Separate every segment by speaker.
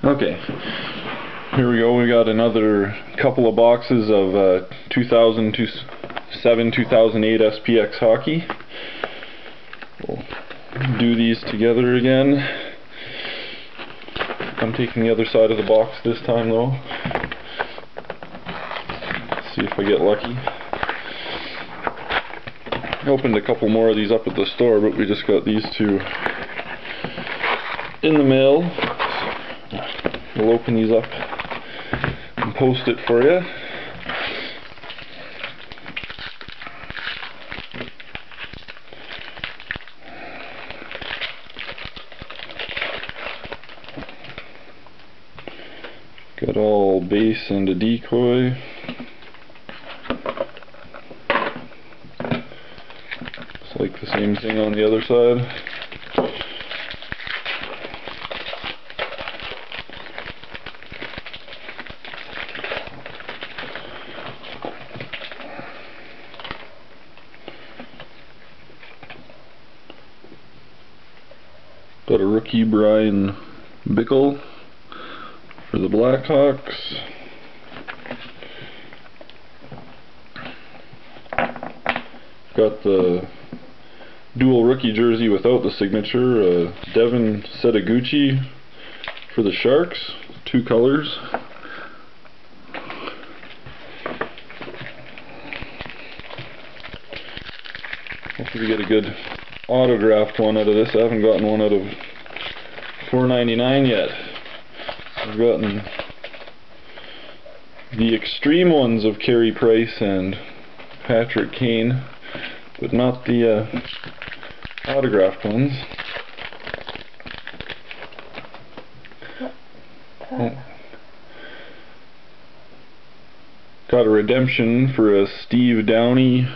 Speaker 1: Okay, here we go. We got another couple of boxes of 2007-2008 SPX hockey. We'll do these together again. I'm taking the other side of the box this time though. Let's see if I get lucky. I opened a couple more of these up at the store, but we just got these two in the mail. We'll open these up and post it for you. Got all base and a decoy. It's like the same thing on the other side. Got a rookie Brian Bickle for the Blackhawks. Got the dual rookie jersey without the signature, Devin Setoguchi for the Sharks, 2 colors. Hopefully we get a good autographed one out of this. I haven't gotten one out of $4.99 yet. I've gotten the extreme ones of Carey Price and Patrick Kane, but not the autographed ones. Oh. Got a redemption for a Steve Downey,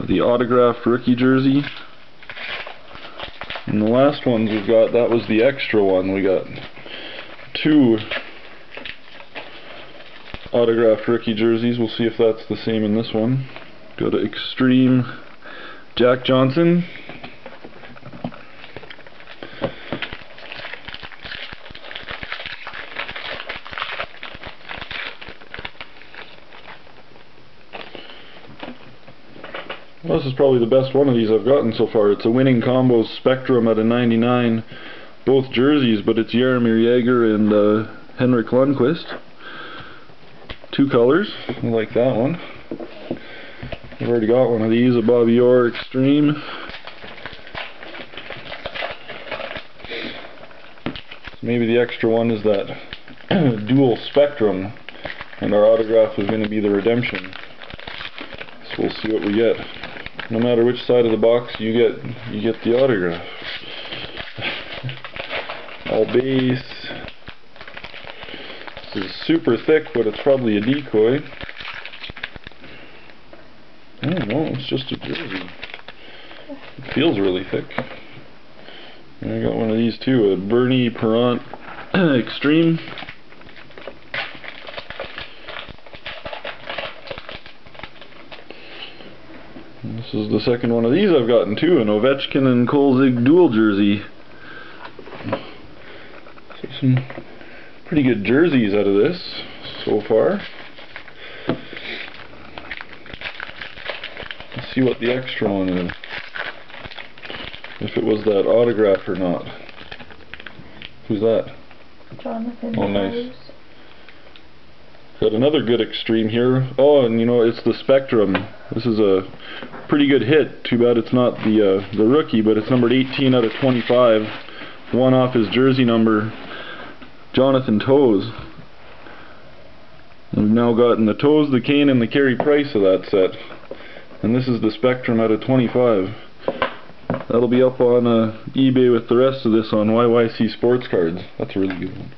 Speaker 1: the autographed rookie jersey. And the last ones we've got, that was the extra one. We got 2 autographed rookie jerseys. We'll see if that's the same in this one. Got an extreme Jack Johnson. Well, this is probably the best one of these I've gotten so far. It's a Winning Combos Spectrum at a 99, both jerseys, but it's Jaromir Jagr and Henrik Lundqvist. 2 colors. I like that one. I've already got one of these, a Bobby Orr Extreme. So maybe the extra one is that dual Spectrum, and our autograph is going to be the redemption. So we'll see what we get. No matter which side of the box you get the autograph. All base. This is super thick, but it's probably a decoy. I don't know, it's just a jersey. It feels really thick. And I got one of these too, a Bernie Parent Extreme. This is the second one of these I've gotten too, an Ovechkin and Kolzig dual jersey. So some pretty good jerseys out of this so far. Let's see what the extra one is. If it was that autograph or not. Who's that?
Speaker 2: Jonathan.
Speaker 1: Oh, nice. Got another good extreme here. Oh, and you know, it's the Spectrum. This is a pretty good hit. Too bad it's not the rookie, but it's numbered 18 out of 25. One off his jersey number, Jonathan Toews. We've now gotten the Toews, the Kane, and the Carey Price of that set. And this is the Spectrum out of 25. That'll be up on eBay with the rest of this on YYC Sports Cards. That's a really good one.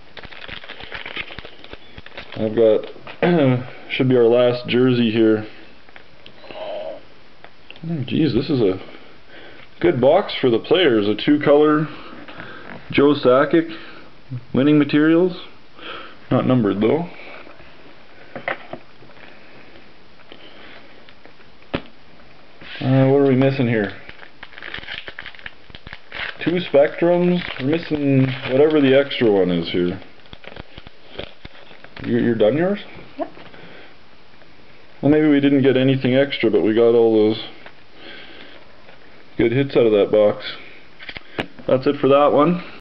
Speaker 1: I've got, should be our last jersey here. Oh, geez, this is a good box for the players. A 2-color Joe Sakic, Winning Materials. Not numbered though. What are we missing here? 2 Spectrums. We're missing whatever the extra one is here. You're done yours?
Speaker 2: Yep.
Speaker 1: Well, maybe we didn't get anything extra, but we got all those good hits out of that box. That's it for that one.